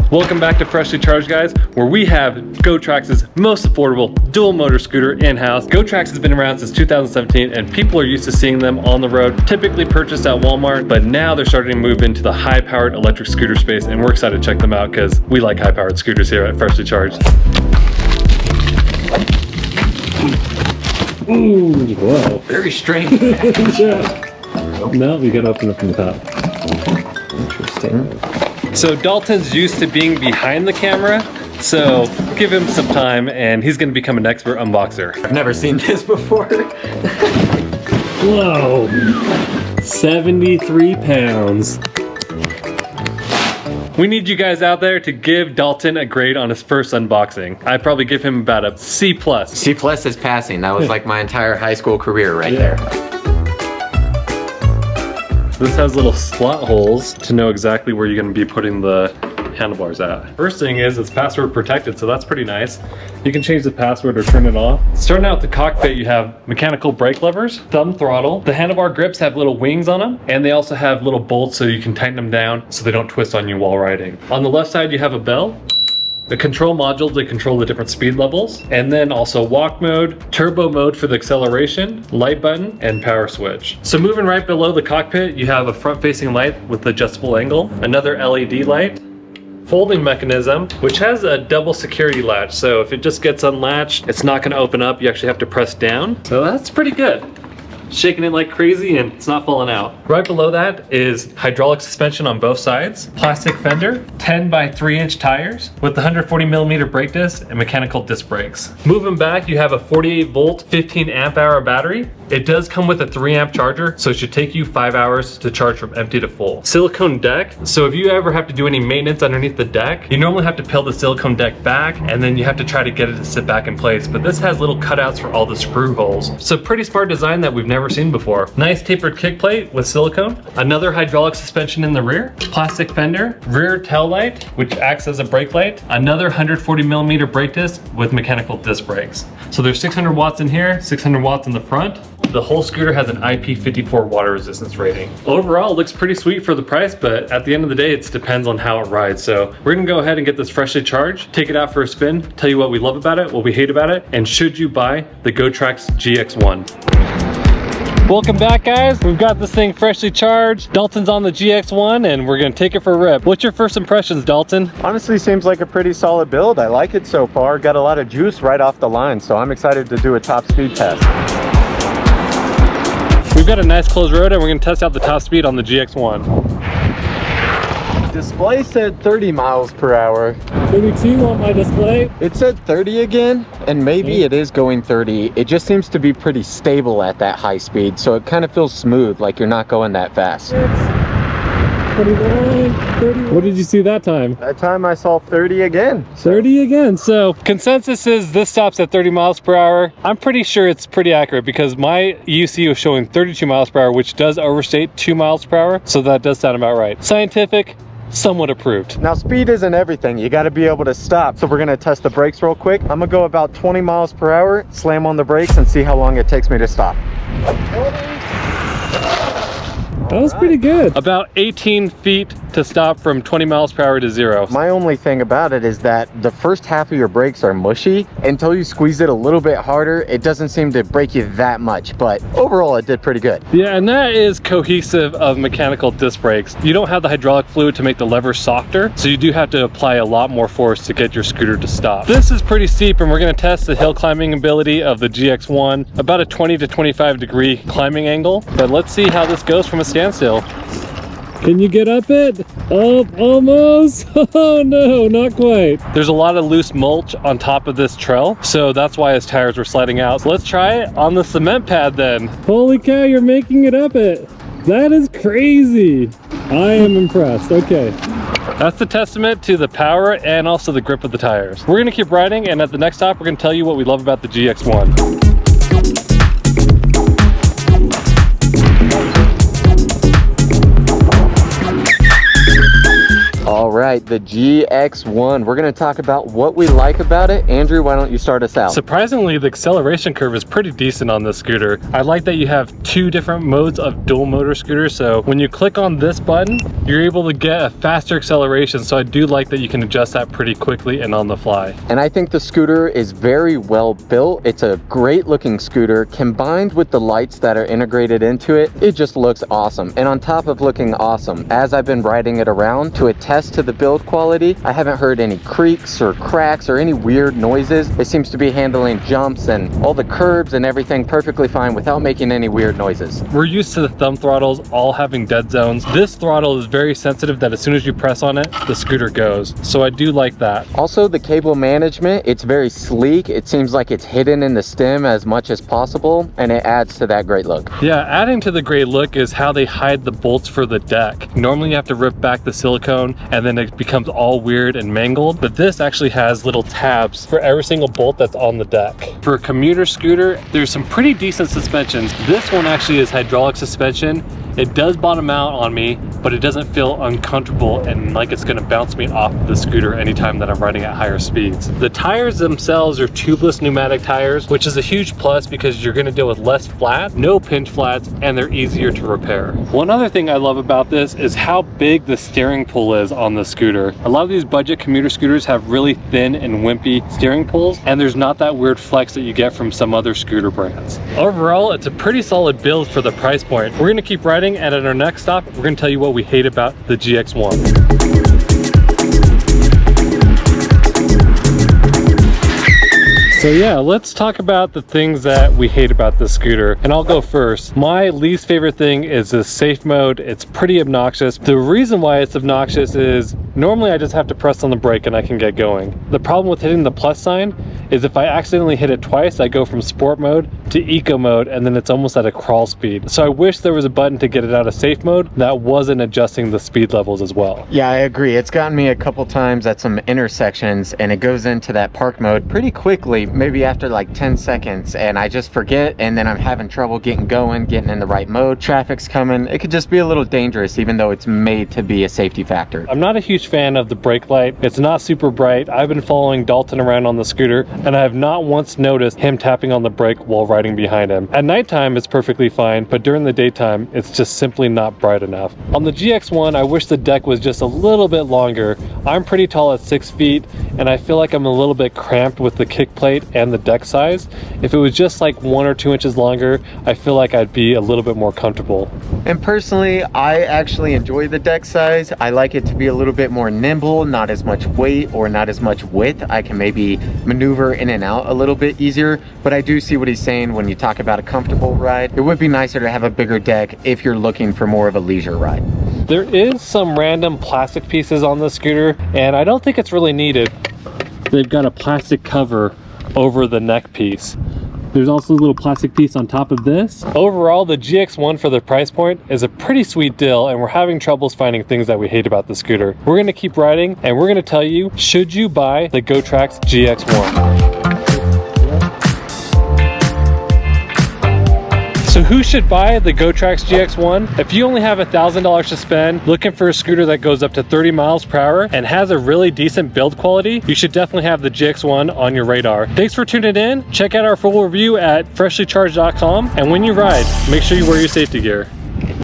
Welcome back to Freshly Charged, guys, where we have Gotrax's most affordable dual motor scooter in-house. Gotrax has been around since 2017 and people are used to seeing them on the road, typically purchased at Walmart, but now they're starting to move into the high-powered electric scooter space, and we're excited to check them out because we like high-powered scooters here at Freshly Charged. Ooh, whoa. Very strange. Yeah. No, we gotta open it from the top. Interesting. So Dalton's used to being behind the camera, so give him some time and he's gonna become an expert unboxer. I've never seen this before. Whoa, 73 pounds. We need you guys out there to give Dalton a grade on his first unboxing. I'd probably give him about a C+. C+ is passing. That was like my entire high school career right there. This has little slot holes to know exactly where you're gonna be putting the handlebars at. First thing is it's password protected, so that's pretty nice. You can change the password or turn it off. Starting out with the cockpit, you have mechanical brake levers, thumb throttle. The handlebar grips have little wings on them, and they also have little bolts so you can tighten them down so they don't twist on you while riding. On the left side, you have a bell. The control module to control the different speed levels, and then also walk mode, turbo mode for the acceleration, light button, and power switch. So moving right below the cockpit, you have a front-facing light with adjustable angle, another LED light, folding mechanism, which has a double security latch. So if it just gets unlatched, it's not gonna open up. You actually have to press down. So that's pretty good. Shaking it like crazy and it's not falling out. Right below that is hydraulic suspension on both sides, plastic fender, 10 by 3-inch tires with the 140mm brake disc and mechanical disc brakes. Moving back, you have a 48 volt, 15 amp hour battery. It does come with a 3 amp charger, so it should take you 5 hours to charge from empty to full. Silicone deck, so if you ever have to do any maintenance underneath the deck, you normally have to peel the silicone deck back and then you have to try to get it to sit back in place, but this has little cutouts for all the screw holes. So pretty smart design that we've never seen before. Nice tapered kick plate with silicone, another hydraulic suspension in the rear, plastic fender, rear tail light, which acts as a brake light, another 140mm brake disc with mechanical disc brakes. So there's 600 watts in here, 600 watts in the front. The whole scooter has an IP54 water resistance rating. Overall, it looks pretty sweet for the price, but at the end of the day, it depends on how it rides. So we're gonna go ahead and get this freshly charged, take it out for a spin, tell you what we love about it, what we hate about it, and should you buy the Gotrax GX1. Welcome back, guys. We've got this thing freshly charged. Dalton's on the GX1 and we're gonna take it for a rip. What's your first impressions, Dalton? Honestly, seems like a pretty solid build. I like it so far. Got a lot of juice right off the line, so I'm excited to do a top speed test. We've got a nice closed road and we're gonna test out the top speed on the GX1. Display said 30 miles per hour. 32 on my display. It said 30 again, and maybe it is going 30. It just seems to be pretty stable at that high speed, so it kind of feels smooth, like you're not going that fast. 29, 31. What did you see that time? That time I saw 30 again. 30 again. So consensus is this stops at 30 miles per hour. I'm pretty sure it's pretty accurate because my UC was showing 32 miles per hour, which does overstate 2 miles per hour. So that does sound about right. Scientific, somewhat approved. Now speed isn't everything. You got to be able to stop. So we're going to test the brakes real quick. I'm going to go about 20 miles per hour, slam on the brakes and see how long it takes me to stop. That was pretty good. About 18 feet to stop from 20 miles per hour to 0. My only thing about it is that the first half of your brakes are mushy. Until you squeeze it a little bit harder, it doesn't seem to break you that much, but overall it did pretty good. Yeah, and that is cohesive of mechanical disc brakes. You don't have the hydraulic fluid to make the lever softer, so you do have to apply a lot more force to get your scooter to stop. This is pretty steep and we're gonna test the hill climbing ability of the GX1, about a 20 to 25 degree climbing angle, but let's see how this goes from a standstill. Can you get up it? Up, almost. Oh no, not quite. There's a lot of loose mulch on top of this trail, so that's why his tires were sliding out. So let's try it on the cement pad then. Holy cow, you're making it up it. That is crazy. I am impressed. Okay. That's the testament to the power and also the grip of the tires. We're gonna keep riding, and at the next stop, we're gonna tell you what we love about the GX1. All right. right, the GX1. We're going to talk about what we like about it. Andrew, why don't you start us out? Surprisingly, the acceleration curve is pretty decent on this scooter. I like that you have two different modes of dual motor scooter, so when you click on this button, you're able to get a faster acceleration, so I do like that you can adjust that pretty quickly and on the fly. And I think the scooter is very well built. It's a great looking scooter. Combined with the lights that are integrated into it, it just looks awesome. And on top of looking awesome, as I've been riding it around to attest to the build quality, I haven't heard any creaks or cracks or any weird noises. It seems to be handling jumps and all the curbs and everything perfectly fine without making any weird noises. We're used to the thumb throttles all having dead zones. This throttle is very sensitive that as soon as you press on it, the scooter goes. So I do like that. Also, the cable management, it's very sleek. It seems like it's hidden in the stem as much as possible, and it adds to that great look. Yeah, adding to the great look is how they hide the bolts for the deck. Normally you have to rip back the silicone and then it becomes all weird and mangled, but this actually has little tabs for every single bolt that's on the deck. For a commuter scooter, there's some pretty decent suspensions. This one actually is hydraulic suspension. It does bottom out on me, but it doesn't feel uncomfortable and like it's gonna bounce me off the scooter anytime that I'm riding at higher speeds. The tires themselves are tubeless pneumatic tires, which is a huge plus because you're gonna deal with less flat, no pinch flats, and they're easier to repair. One other thing I love about this is how big the steering pull is on the scooter. A lot of these budget commuter scooters have really thin and wimpy steering pulls, and there's not that weird flex that you get from some other scooter brands. Overall, it's a pretty solid build for the price point. We're gonna keep riding, and at our next stop, we're gonna tell you what we hate about the GX1. So yeah, let's talk about the things that we hate about this scooter, and I'll go first. My least favorite thing is the safe mode. It's pretty obnoxious. The reason why it's obnoxious is normally I just have to press on the brake and I can get going. The problem with hitting the plus sign is if I accidentally hit it twice, I go from sport mode to eco mode, and then it's almost at a crawl speed. So I wish there was a button to get it out of safe mode that wasn't adjusting the speed levels as well. Yeah, I agree. It's gotten me a couple times at some intersections, and it goes into that park mode pretty quickly, maybe after like 10 seconds, and I just forget, and then I'm having trouble getting going, getting in the right mode. Traffic's coming. It could just be a little dangerous, even though it's made to be a safety factor. I'm not a huge fan of the brake light. It's not super bright. I've been following Dalton around on the scooter, and I have not once noticed him tapping on the brake while riding behind him. At nighttime, it's perfectly fine, but during the daytime, it's just simply not bright enough. On the GX1, I wish the deck was just a little bit longer. I'm pretty tall at 6 feet, and I feel like I'm a little bit cramped with the kick plate and the deck size. If it was just like 1 or 2 inches longer, I feel like I'd be a little bit more comfortable. And personally, I actually enjoy the deck size. I like it to be a little bit more nimble, not as much weight or not as much width. I can maybe maneuver in and out a little bit easier, but I do see what he's saying when you talk about a comfortable ride. It would be nicer to have a bigger deck if you're looking for more of a leisure ride. There is some random plastic pieces on the scooter, and I don't think it's really needed. They've got a plastic cover over the neck piece. There's also a little plastic piece on top of this. Overall, the GX1 for the price point is a pretty sweet deal, and we're having troubles finding things that we hate about the scooter. We're gonna keep riding, and we're gonna tell you, should you buy the Gotrax GX1? So who should buy the Gotrax GX1? If you only have $1,000 to spend, looking for a scooter that goes up to 30 miles per hour and has a really decent build quality, you should definitely have the GX1 on your radar. Thanks for tuning in. Check out our full review at freshlycharged.com, and when you ride, make sure you wear your safety gear.